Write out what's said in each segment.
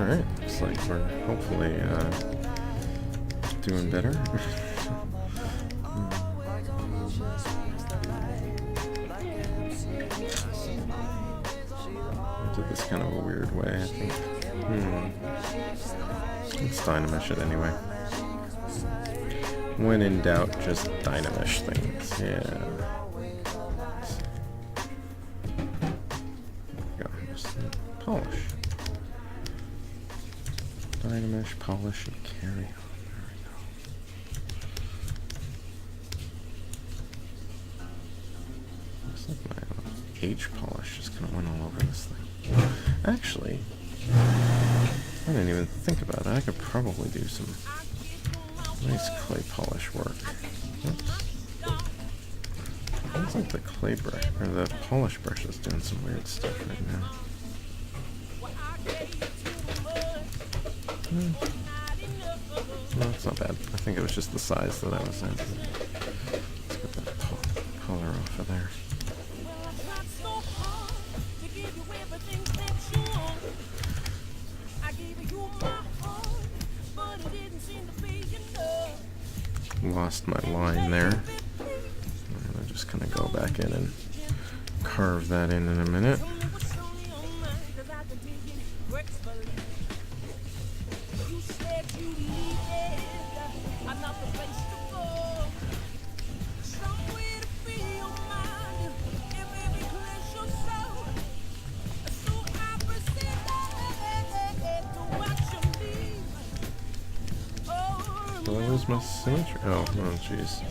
Alright, looks like we're hopefully doing better. I did this kind of a weird way, I think. Let's Dynamish it anyway. When in doubt, just Dynamish things. Yeah. Polish. Dynamish, polish, and carry on. There we go. Looks like my H polish just kind of went all over this thing. Actually, I didn't even think about it. I could probably do some nice clay polish work. Oops. Looks like the clay brush, or the polish brush is doing some weird stuff right now. No, it's not bad. I think it was just the size that I was at. Let's get that color off of there. Lost my line there. I'm gonna just kind of go back in and carve that in a minute. Where's my symmetry? Oh, jeez.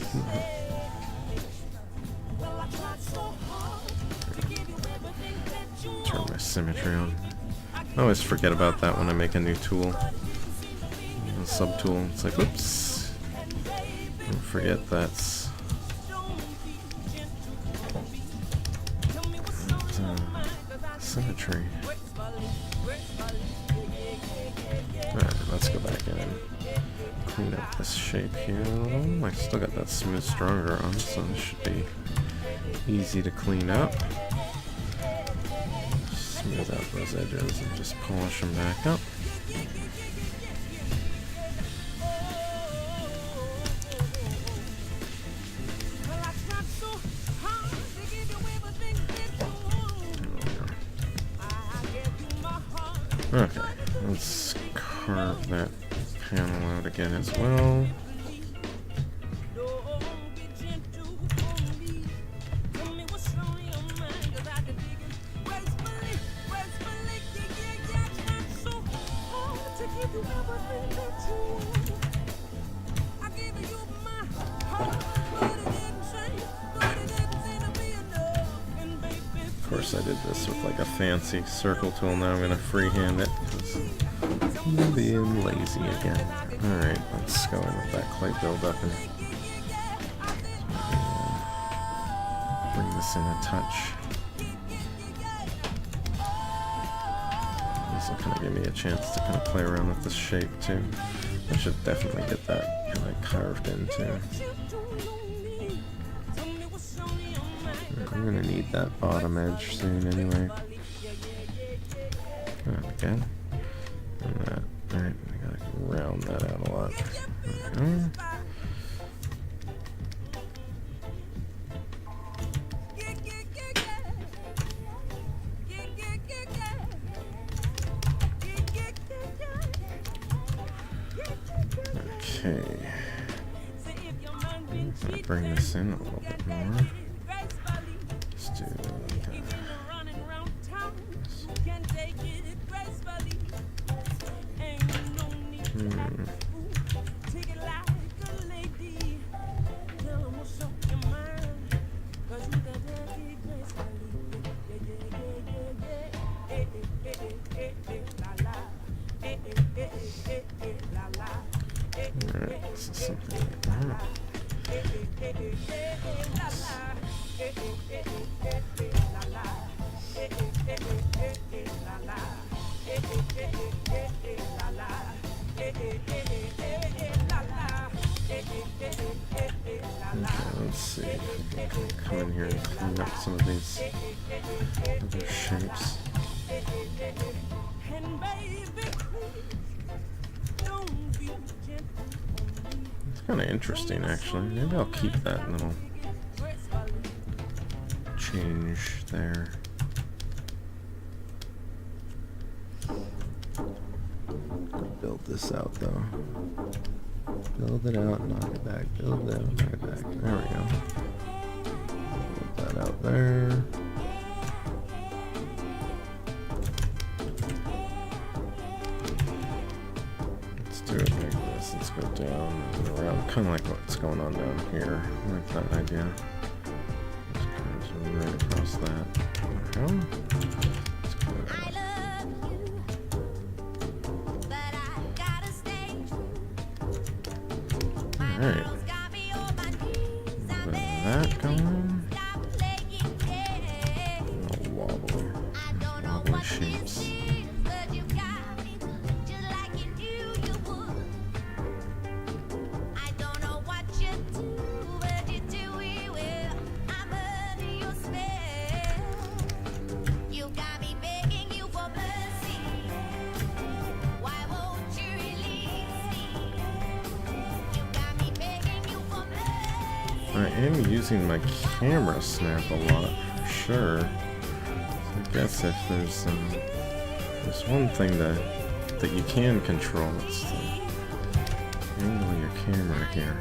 Turn my symmetry on. I always forget about that when I make a new tool. A subtool. It's like, oops. Don't forget that's symmetry. Alright, let's go back in and clean up this shape here a little. I still got that smooth stronger on, so this should be easy to clean up. Smooth out those edges and just polish them back up. Okay, let's carve that panel out again as well. Of course I did this with like a fancy circle tool. Now I'm going to freehand it because I'm being lazy again. Alright, let's go in with that clay buildup and bring this in a touch. This will kind of give me a chance to kind of play around with this shape too. I should definitely get that kind of carved in too. I'm going to need that bottom edge soon anyway. Again. And that. Alright, I gotta round that out a lot. There we go. Okay. I'm gonna bring this in a little bit more. Let's do Alright, this is something like that. Okay, let's see if we can come in here and clean up some of these other shapes. Kind of interesting, actually. Maybe I'll keep that little change there. Build this out, though. Build it out, knock it back. Build it out, knock it back. There we go. Build that out there. Let's do it like this. Let's go down and around, kind of like what's going on down here. I like that idea. Just kind of zoom right across that. There we go. Let's go that. Alright. That going. A wobbly. Wobbly shapes. I am using my camera snap a lot, for sure. So I guess if there's one thing that you can control, it's the angle of your camera here.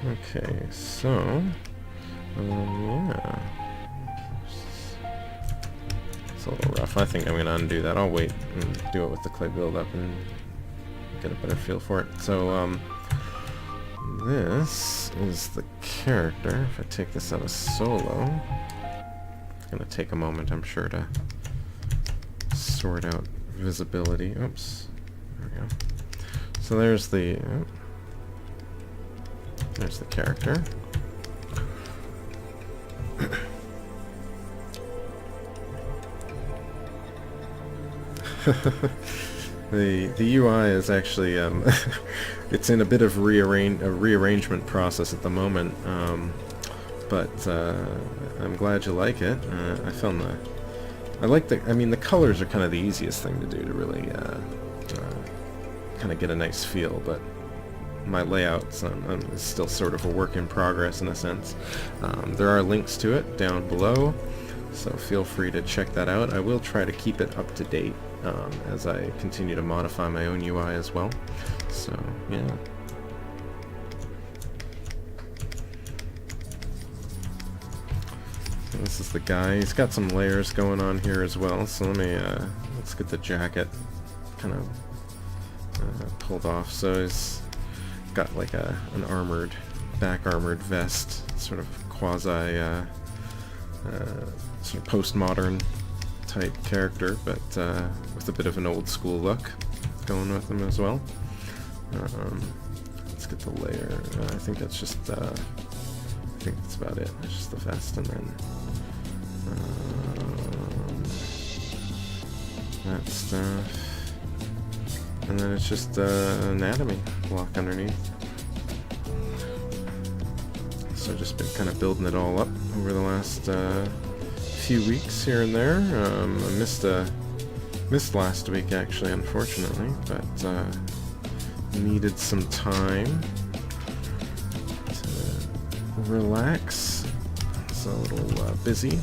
Okay, so yeah, it's a little rough. I think I'm gonna undo that. I'll wait and do it with the clay build-up and get a better feel for it. So this is the character. If I take this out of solo, it's gonna take a moment, I'm sure, to sort out visibility. Oops, there we go. So there's the character. The UI is actually it's in a bit of rearrangement process at the moment, but I'm glad you like it. I mean, the colors are kind of the easiest thing to do to really kind of get a nice feel, but my layouts is still sort of a work in progress in a sense. There are links to it down below, so feel free to check that out. I will try to keep it up to date as I continue to modify my own UI as well. So yeah. This is the guy. He's got some layers going on here as well. So let's get the jacket kind of pulled off. So he's got like an back armored vest, sort of quasi sort of postmodern type character, but with a bit of an old school look going with him as well. Let's get the layer. I think that's just. I think that's about it. It's just the vest, and then that stuff, and then it's just anatomy block underneath. So just been kind of building it all up over the last few weeks here and there. I missed last week actually, unfortunately, but needed some time to relax. It's a little busy.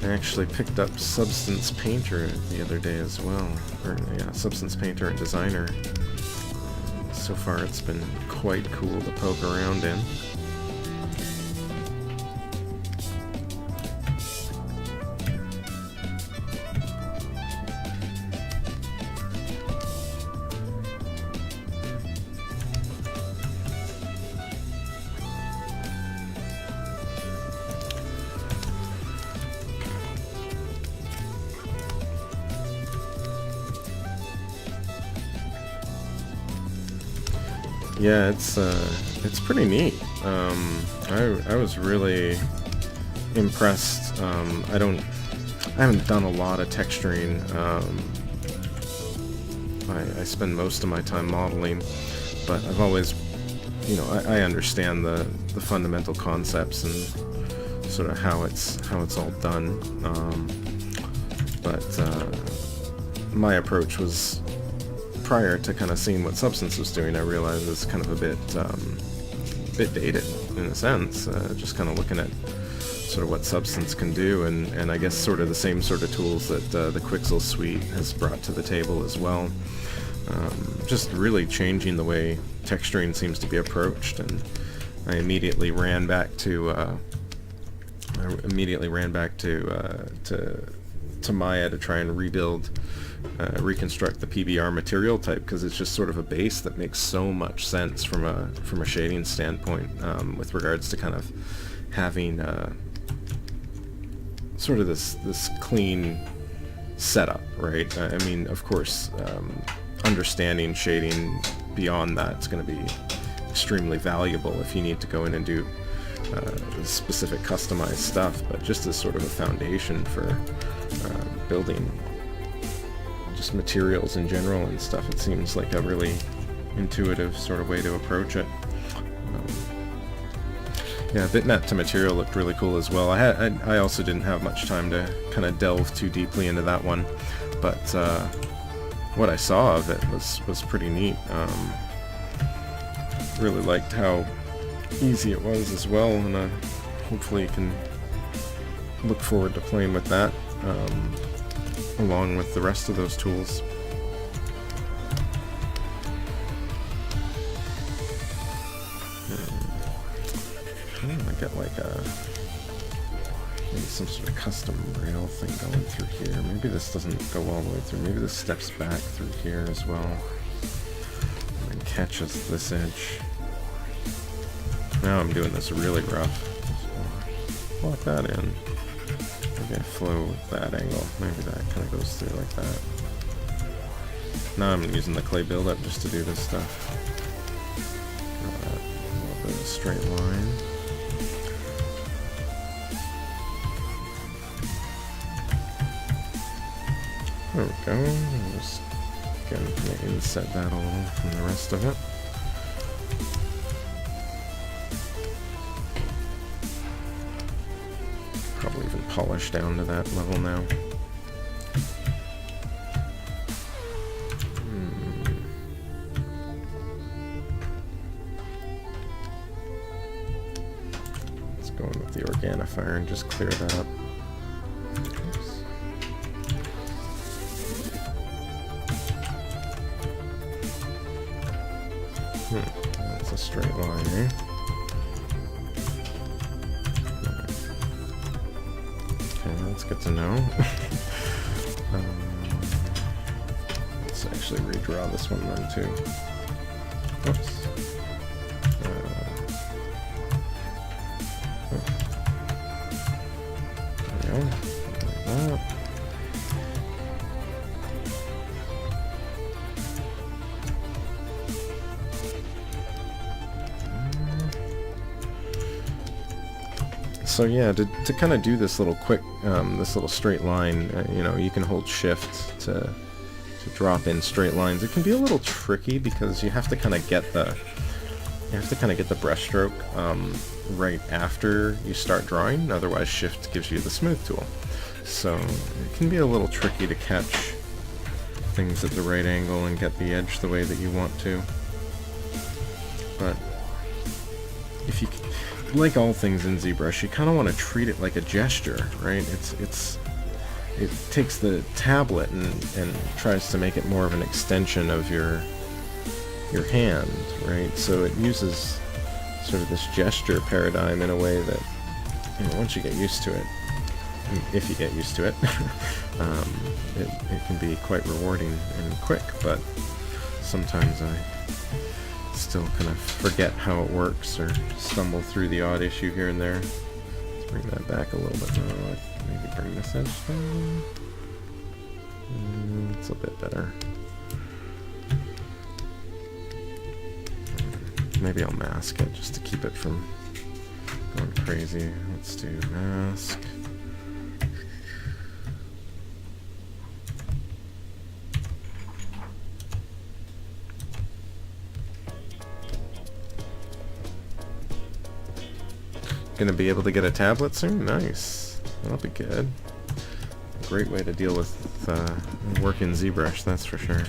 I actually picked up Substance Painter the other day as well. Or, yeah, Substance Painter and Designer. So far it's been quite cool to poke around in. Yeah, it's pretty neat. I was really impressed. I haven't done a lot of texturing. I spend most of my time modeling, but I've always, you know, I understand the fundamental concepts and sort of how it's all done. But my approach was, prior to kind of seeing what Substance was doing, I realized it was kind of a bit dated in a sense, just kind of looking at sort of what Substance can do, and I guess sort of the same sort of tools that the Quixel suite has brought to the table as well. Just really changing the way texturing seems to be approached, and I immediately ran back to Maya to try and reconstruct the PBR material type, because it's just sort of a base that makes so much sense from a shading standpoint, with regards to kind of having sort of this clean setup, right? I mean, of course, understanding shading beyond that is going to be extremely valuable if you need to go in and do specific customized stuff, but just as sort of a foundation for building just materials in general and stuff, it seems like a really intuitive sort of way to approach it. Yeah, bitmap to material looked really cool as well. I also didn't have much time to kind of delve too deeply into that one, but what I saw of it was pretty neat. Really liked how easy it was as well, and hopefully you can look forward to playing with that. along with the rest of those tools. I get like maybe some sort of custom rail thing going through here. Maybe this doesn't go all the way through. Maybe this steps back through here as well. And then catches this edge. Now I'm doing this really rough. So lock that in. Maybe I flow with that angle. Maybe that kind of goes through like that. Now I'm using the clay buildup just to do this stuff. A little bit of a straight line. There we go. Just again inset that a little from the rest of it. Probably even polish down to that level now. Let's go in with the organifier and just clear that up. That's a straight line, eh? Okay, that's good to know. Let's actually redraw this one then too. Oops. There we go. Like that. So yeah, to kind of do this little quick, this little straight line, you know, you can hold shift to drop in straight lines. It can be a little tricky because you have to kind of get the brush stroke right after you start drawing. Otherwise, shift gives you the smooth tool. So it can be a little tricky to catch things at the right angle and get the edge the way that you want to. But if you like all things in Zbrush, you kind of want to treat it like a gesture, right? It takes the tablet and tries to make it more of an extension of your hand, right? So it uses sort of this gesture paradigm in a way that, you know, once you get used to it, if you get used to it, it can be quite rewarding and quick, but sometimes I still kind of forget how it works or stumble through the odd issue here and there. Let's bring that back a little bit more. Maybe bring this edge down. It's a bit better. Maybe I'll mask it just to keep it from going crazy. Let's do mask. Gonna be able to get a tablet soon? Nice. That'll be good. Great way to deal with work in Zbrush, that's for sure.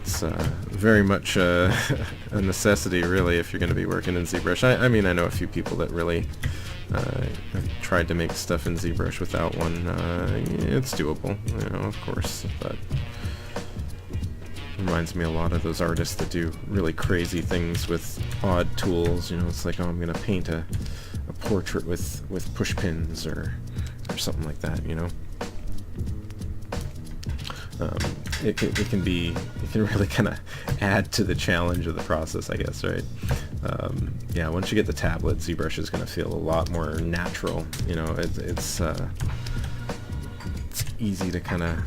It's very much a necessity, really, if you're going to be working in Zbrush. I mean, I know a few people that really have tried to make stuff in Zbrush without one. It's doable, you know, of course, but reminds me a lot of those artists that do really crazy things with odd tools. You know, it's like, oh, I'm going to paint a portrait with push pins or something like that, you know. It can really kind of add to the challenge of the process, I guess, right? Yeah, once you get the tablet, Zbrush is going to feel a lot more natural. You know, it's easy to kind of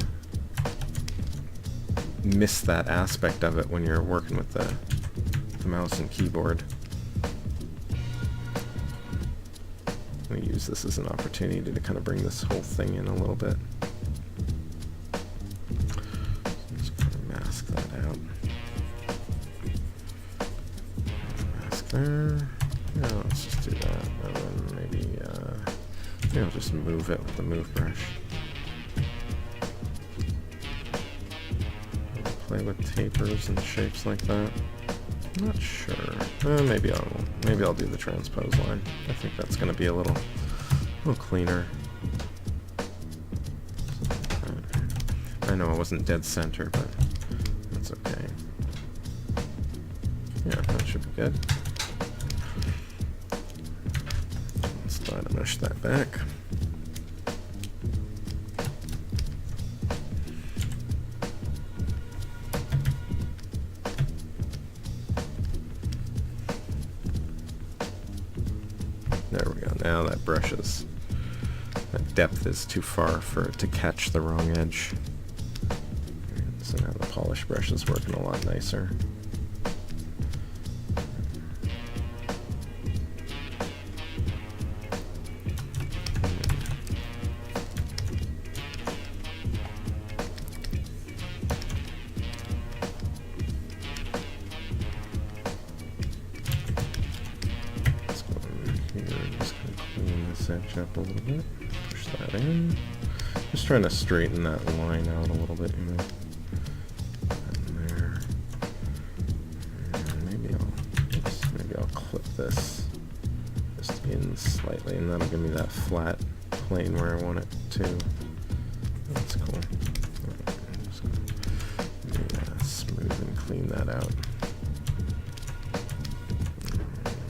miss that aspect of it when you're working with the mouse and keyboard. I'm going to use this as an opportunity to kind of bring this whole thing in a little bit. Just kind of mask that out. Mask there. Yeah, let's just do that. And then maybe I'll just move it with the move brush. Play with tapers and shapes like that. I'm not sure. Maybe I'll do the transpose line. I think that's going to be a little cleaner. So, know I wasn't dead center, but that's okay. Yeah, that should be good. Let's try to mesh that back. There we go. Now that brushes. That depth is too far for it to catch the wrong edge. And so now the polish brush is working a lot nicer. Edge up a little bit, push that in. Just trying to straighten that line out a little bit, you know. And there. And maybe I'll clip this just in slightly, and that'll give me that flat plane where I want it to. That's cool. I'm just gonna smooth and clean that out.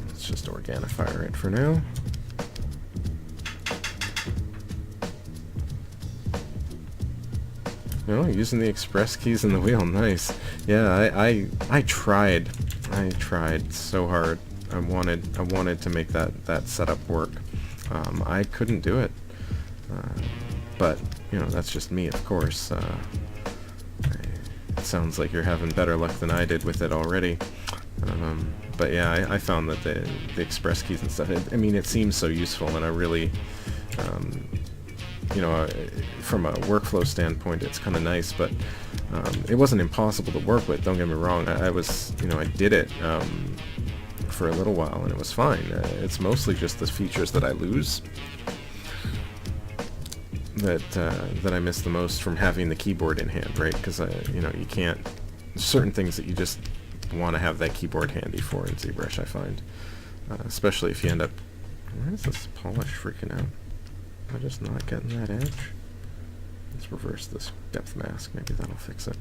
Let's just Organify it for now. Oh, using the express keys in the wheel, nice. Yeah, I tried so hard. I wanted to make that setup work. I couldn't do it, but you know, that's just me, of course. It sounds like you're having better luck than I did with it already. But yeah, I found that the express keys and stuff, I mean, it seems so useful, and I really, you know, from a workflow standpoint, it's kind of nice, but it wasn't impossible to work with, don't get me wrong. I was, you know, I did it for a little while, and it was fine. It's mostly just the features that I lose that I miss the most from having the keyboard in hand, right? Because, you know, you can't, certain things that you just want to have that keyboard handy for in Zbrush, I find. Especially if you end up, why is this polish freaking out? Am I just not getting that edge? Let's reverse this depth mask, maybe that'll fix it.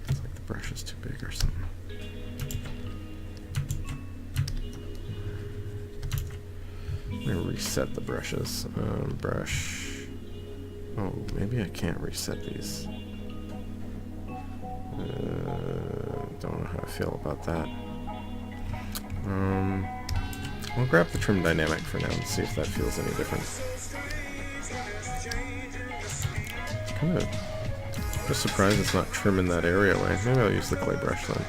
It's like the brush is too big or something. Let me reset the brushes. Brush. Oh, maybe I can't reset these. Don't know how I feel about that. I'll grab the trim dynamic for now and see if that feels any different. Kind of just surprised it's not trimming that area away. Maybe I'll use the clay brush then.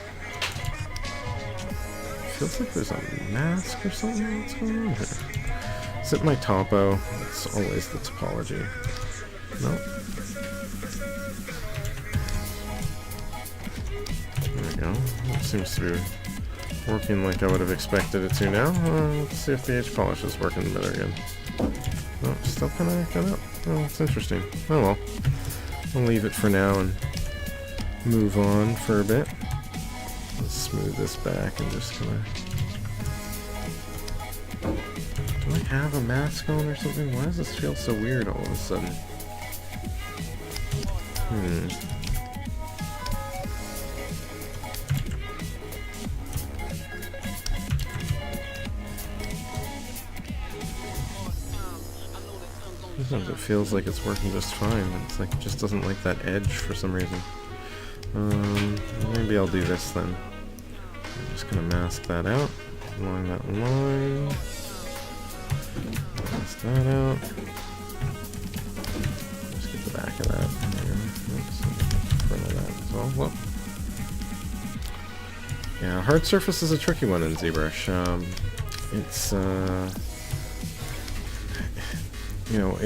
Feels like there's a mask or something. What's going on here? Is it my topo? It's always the topology. Nope. There we go. It seems to be working like I would have expected it to now. Let's see if the edge polish is working better again. Oh, still kind of acting up. Oh, that's interesting. Oh well. I'll leave it for now and move on for a bit. Let's smooth this back and just kind of... Do I have a mask on or something? Why does this feel so weird all of a sudden? Sometimes it feels like it's working just fine. It's like it just doesn't like that edge for some reason. Maybe I'll do this then. I'm just gonna mask that out along that line. Mask that out. Just get the back of that. Oops, front of that as well. Whoop. Yeah, hard surface is a tricky one in Zbrush. It's you know,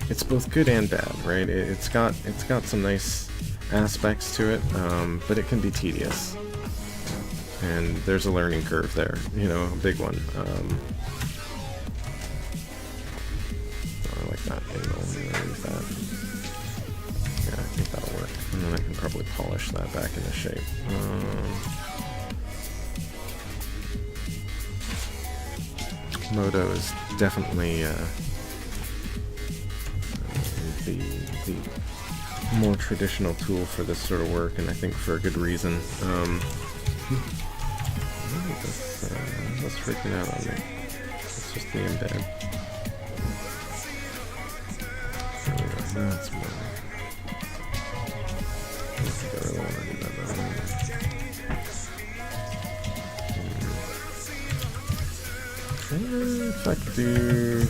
it's both good and bad, right? It's got some nice aspects to it, but it can be tedious, and there's a learning curve there, you know, a big one. I like that angle. Underneath that. Yeah, I think that'll work, and then I can probably polish that back into shape. Moto is definitely the more traditional tool for this sort of work, and I think for a good reason. That's freaking out on me. It's just being bad. That's more. I think I really want to do that though. If I could do...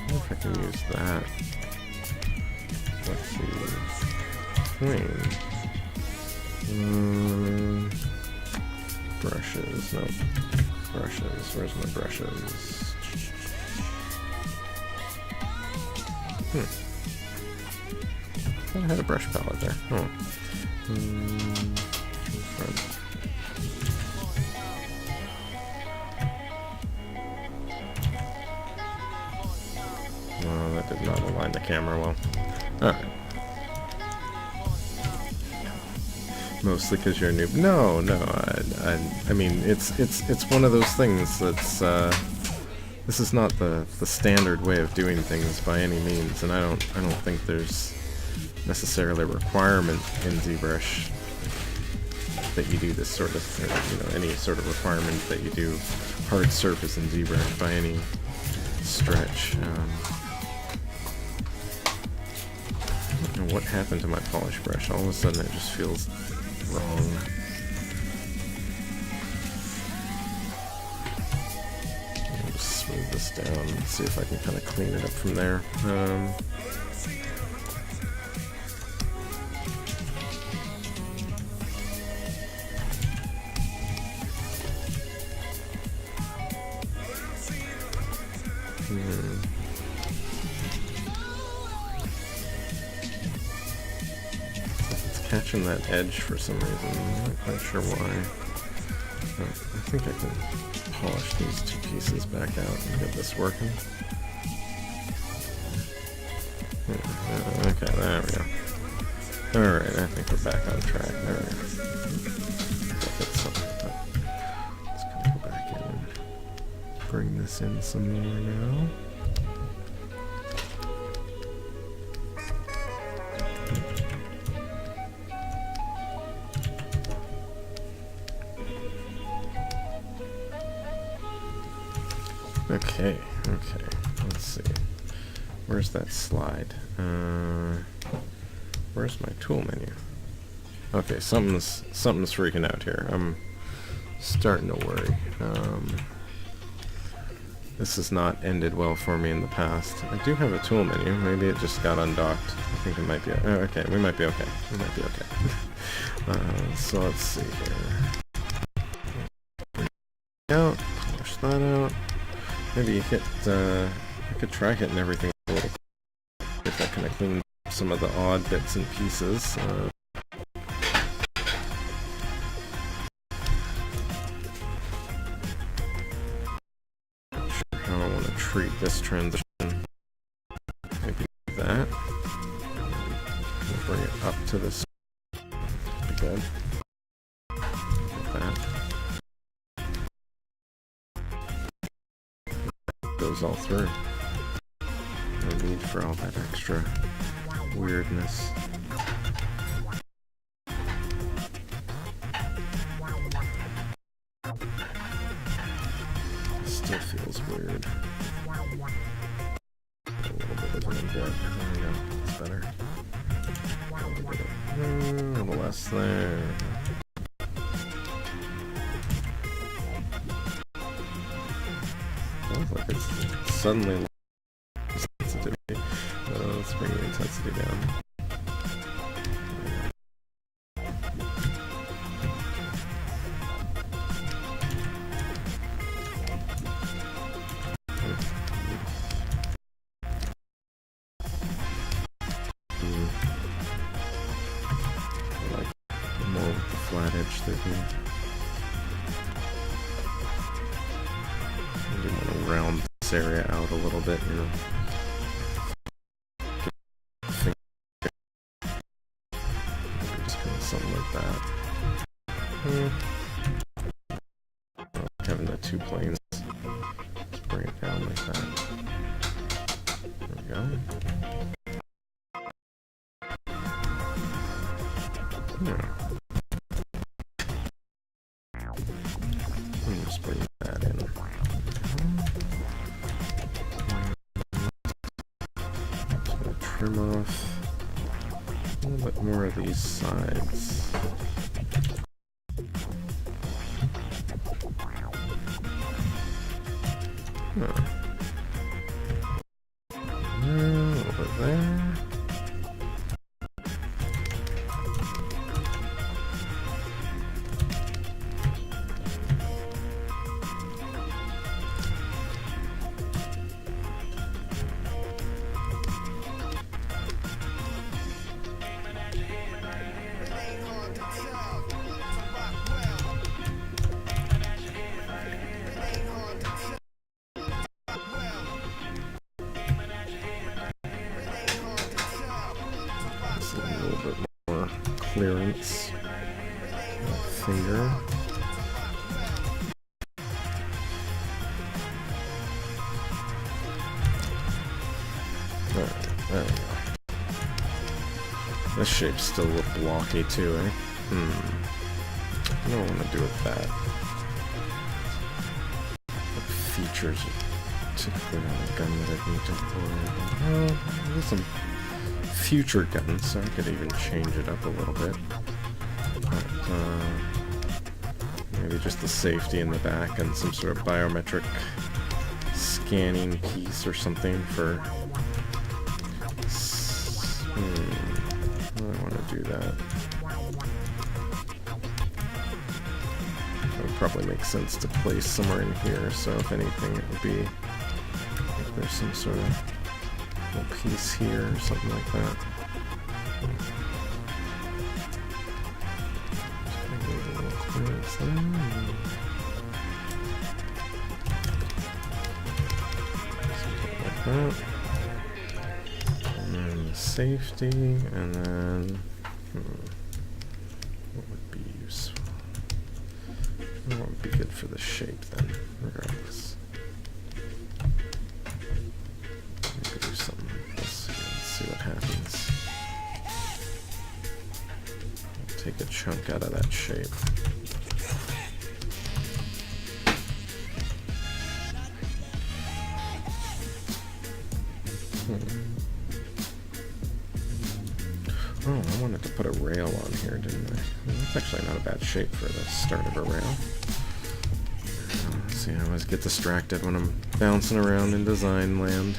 if I can use that. Let's see. Clean. Brushes. Nope. Brushes. Where's my brushes? I thought I had a brush palette there. Oh. Oh, that did not align the camera well. Alright. Mostly because you're a noob. No, I mean, it's one of those things that's, this is not the standard way of doing things by any means, and I don't think there's necessarily a requirement in Zbrush that you do this sort of, you know, any sort of requirement that you do hard surface in Zbrush by any stretch. I don't know what happened to my polish brush. All of a sudden it just feels wrong. I'll just smooth this down and see if I can kind of clean it up from there. Catching that edge for some reason. I'm not quite sure why. But I think I can polish these two pieces back out and get this working. Okay, there we go. Alright, I think we're back on track. There we go. Let's kind of go back in and bring this in some more now. Okay, let's see. Where's that slide? Where's my tool menu? Okay, something's freaking out here. I'm starting to worry. This has not ended well for me in the past. I do have a tool menu. Maybe it just got undocked. I think it might be... okay, we might be okay. We might be okay. So let's see here. Out, push that out. Maybe hit, I could try hitting everything a little quick if I kind of clean up some of the odd bits and pieces. Not sure how I want to treat this transition. Maybe that. We'll bring it up to this. Be good. Like that. Goes all through. No need for all that extra weirdness. Still feels weird. A little bit of an indent. There we go. That's better. A little less there. Sounds like it's suddenly sensitivity. Let's bring the intensity down. I like more with the flat edge thing. I do want to round this area out a little bit, you know. two planes. Let's bring it down like that. There we go. Just bring that in. Just gonna trim off a little bit more of these sides. A little bit there. Clearance finger. Alright, there we go. This shape's still a little blocky too, eh? I don't want to do it that. What features are typically on a gun that I need to avoid? Well, there's some future guns, so I could even change it up a little bit. But, maybe just the safety in the back and some sort of biometric scanning piece or something for... I don't want to do that. It would probably make sense to place somewhere in here, so if anything it would be... if there's some sort of piece here or something like that. Like that. And then the safety, and then what would be useful? What would be good for the shape then, regardless? Happens. Take a chunk out of that shape. Oh, I wanted to put a rail on here, didn't I? Well, that's actually not a bad shape for the start of a rail. See, I always get distracted when I'm bouncing around in design land.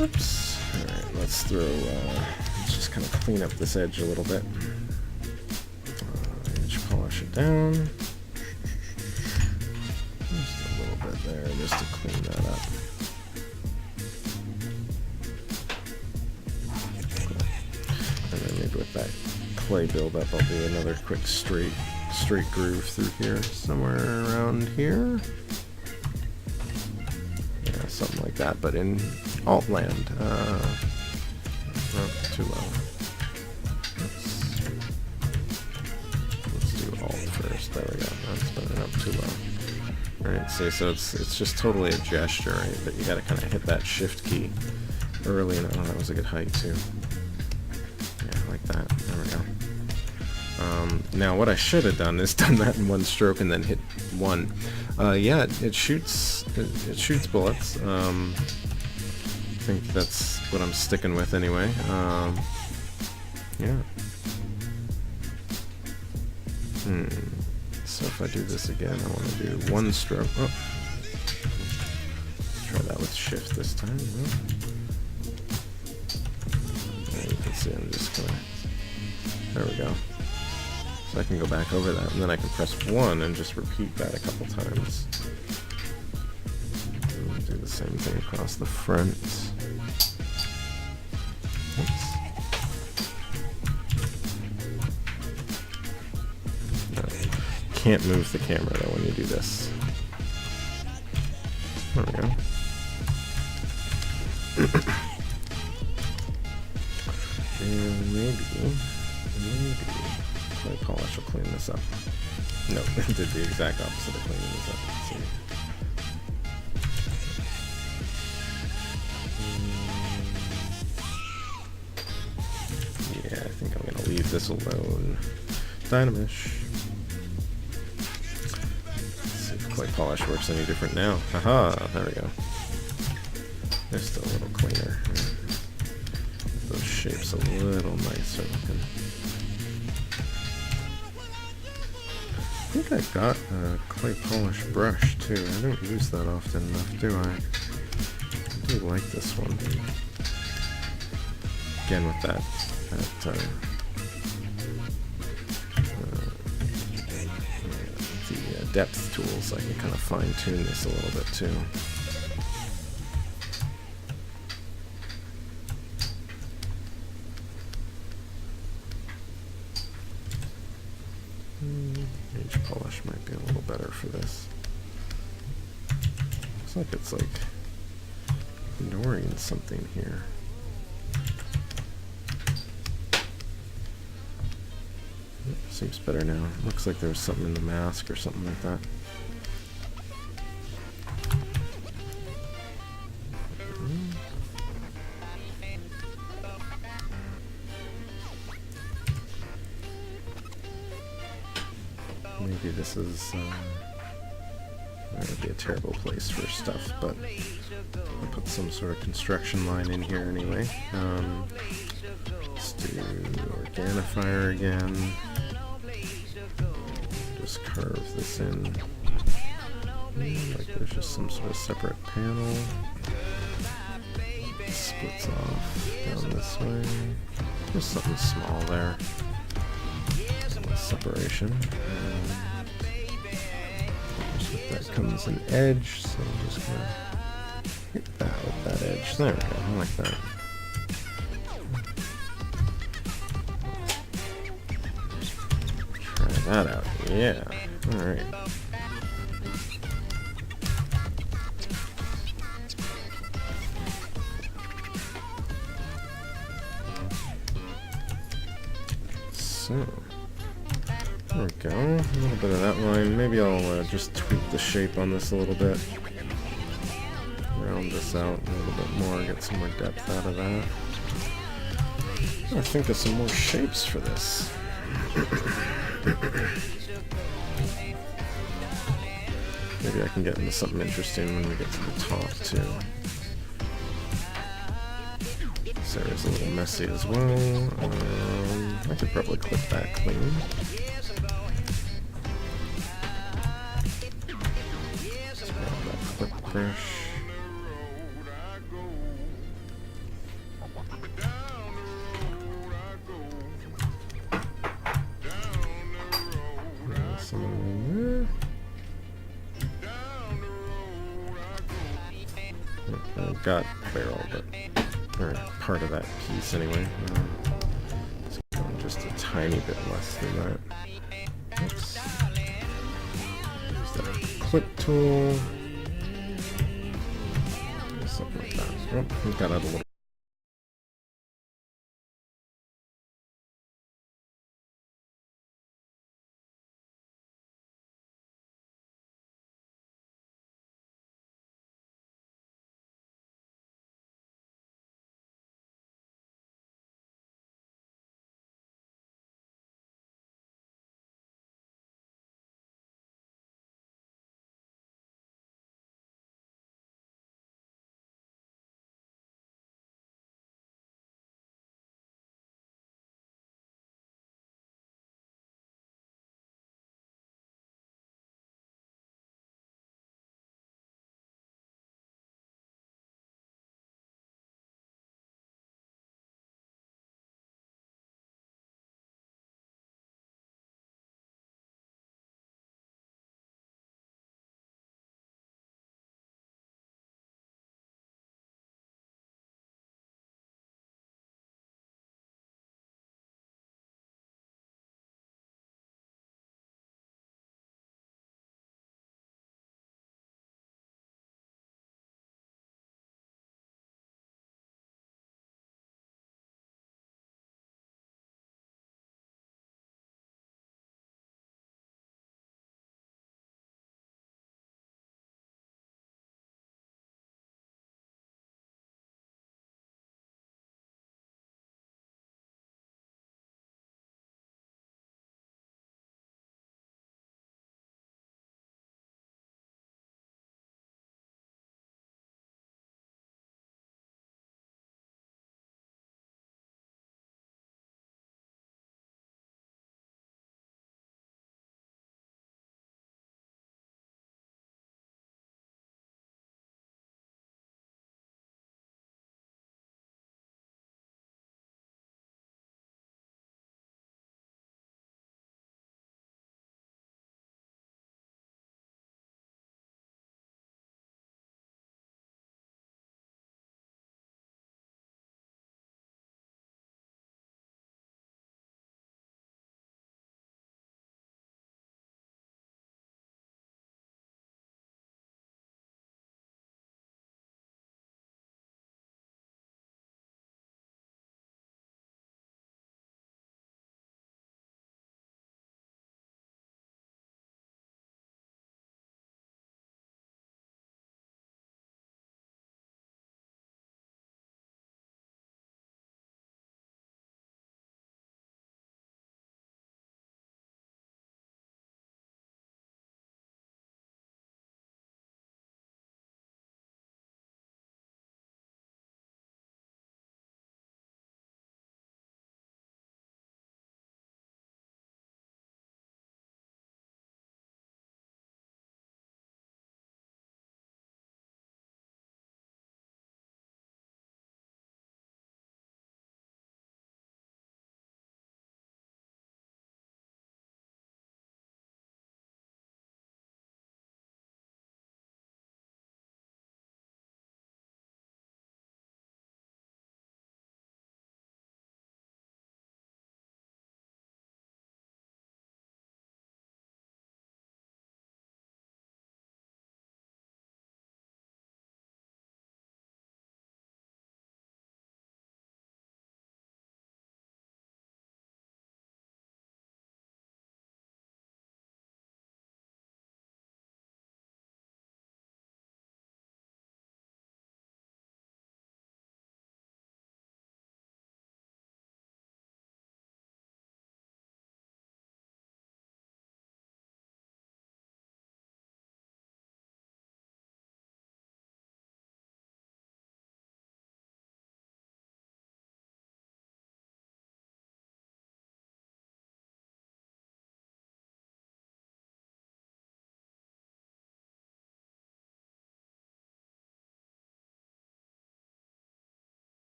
Oops. Alright, let's just kind of clean up this edge a little bit. Edge polish it down. Just a little bit there, just to clean that up. And then maybe with that clay buildup, I'll do another quick straight groove through here, somewhere around here. Something like that, but in alt land. Oh, too low. Let's do alt first. There we go. That's better. Up too low. Alright, see, so it's just totally a gesture, right? But you gotta kind of hit that shift key early, and oh, that was a good height too. Yeah, like that. There we go. Now what I should have done is done that in one stroke and then hit 1. Yeah, it shoots bullets. I think that's what I'm sticking with anyway. Yeah. So if I do this again, I want to do 1 stroke. Oh. Try that with shift this time. And you can see I'm just gonna... There we go. So I can go back over that, and then I can press 1 and just repeat that a couple times. And do the same thing across the front. Oops. No, can't move the camera though when you do this. There we go. And maybe clay polish will clean this up. No, it did the exact opposite of cleaning this up. Let's see. Yeah, I think I'm gonna leave this alone. Dynamish. Let's see if clay polish works any different now. Haha, there we go. Just a little cleaner. Those shapes a little nicer looking. I think I got a clay polish brush too. I don't use that often enough, do I? I do like this one. Again with the depth tools, I can kind of fine tune this a little bit too. Edge polish might be a little better for this. Looks like it's like ignoring something here. Seems better now. Looks like there was something in the mask or something like that. Maybe this is that would be a terrible place for stuff, but I'll put some sort of construction line in here anyway. Let's do Organifier again. Just carve this in. Like there's just some sort of separate panel. It splits off down this way. Just something small there. Some separation. That comes an edge, so I'm just gonna hit that with that edge. There we go, I like that. Try that out, yeah, alright. So, there we go, a little bit of that line. Maybe I'll just tweak the shape on this a little bit. Round this out a little bit more, get some more depth out of that. I think of some more shapes for this. Maybe I can get into something interesting when we get to the top too. This area's a little messy as well. I could probably clip that clean. Clip brush. Some in there. I've got barrel, but or part of that piece anyway. Let's go just a tiny bit less than that. Oops. Use that clip tool. Something like that. Oh, we got out a little.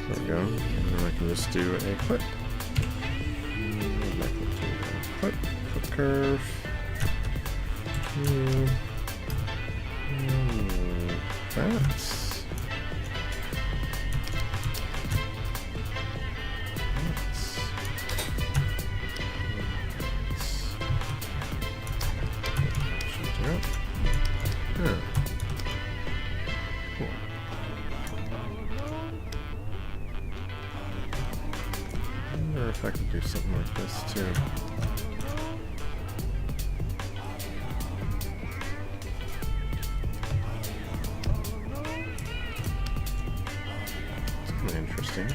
There we go. And then I can just do a clip. Clip curve. That's yeah. Cool. I wonder if I could do something like this too. It's kind of interesting.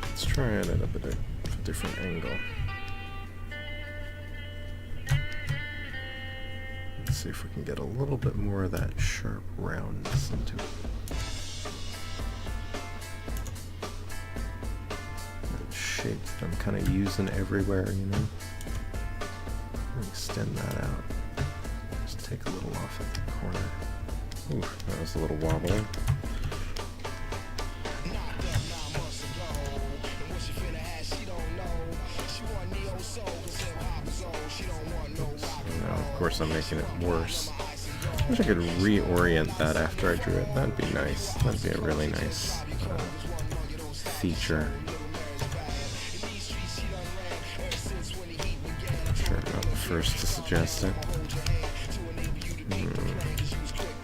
Let's try it at a bit of a different angle. Let's see if we can get a little bit more of that sharp roundness into it. That shape that I'm kind of using everywhere, you know. Extend that out. Just take a little off at the corner. Ooh, that was a little wobbly. Of course, I'm making it worse. I wish I could reorient that after I drew it. That'd be nice. That'd be a really nice feature. Sure, I'm not the first to suggest it.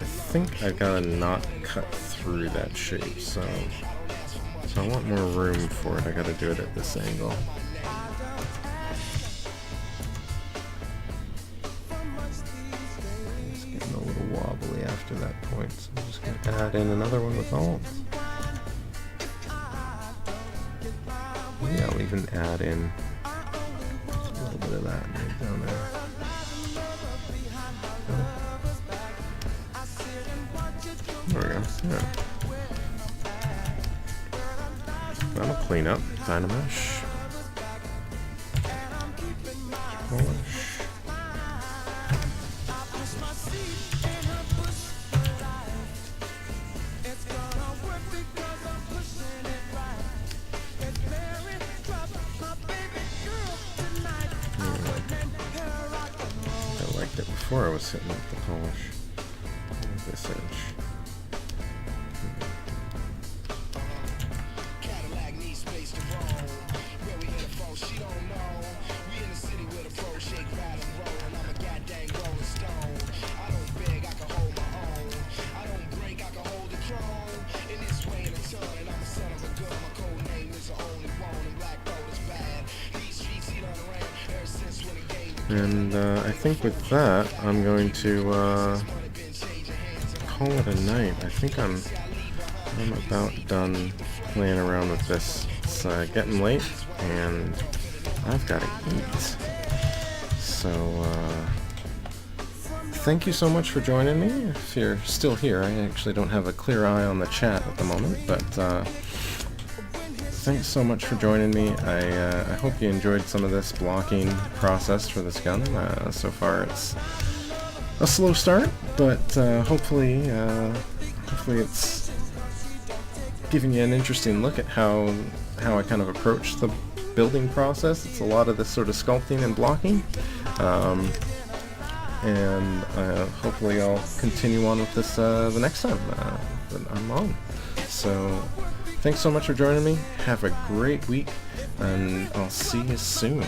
I think I gotta not cut through that shape, so I want more room for it. I gotta do it at this angle. After that point, so I'm just going to add in another one with alts. Maybe I'll even add in a little bit of that right down there. There we go. Yeah. That'll clean up. Dynamesh. Polish. Before I was hitting up the polish with this edge. And I think with that, I'm going to call it a night. I think I'm about done playing around with this. It's getting late, and I've got to eat. So thank you so much for joining me. If you're still here, I actually don't have a clear eye on the chat at the moment, but thanks so much for joining me. I hope you enjoyed some of this blocking process for this gun. So far it's a slow start, but hopefully it's giving you an interesting look at how I kind of approach the building process. It's a lot of this sort of sculpting and blocking, and hopefully I'll continue on with this the next time that I'm on. So thanks so much for joining me. Have a great week, and I'll see you soon.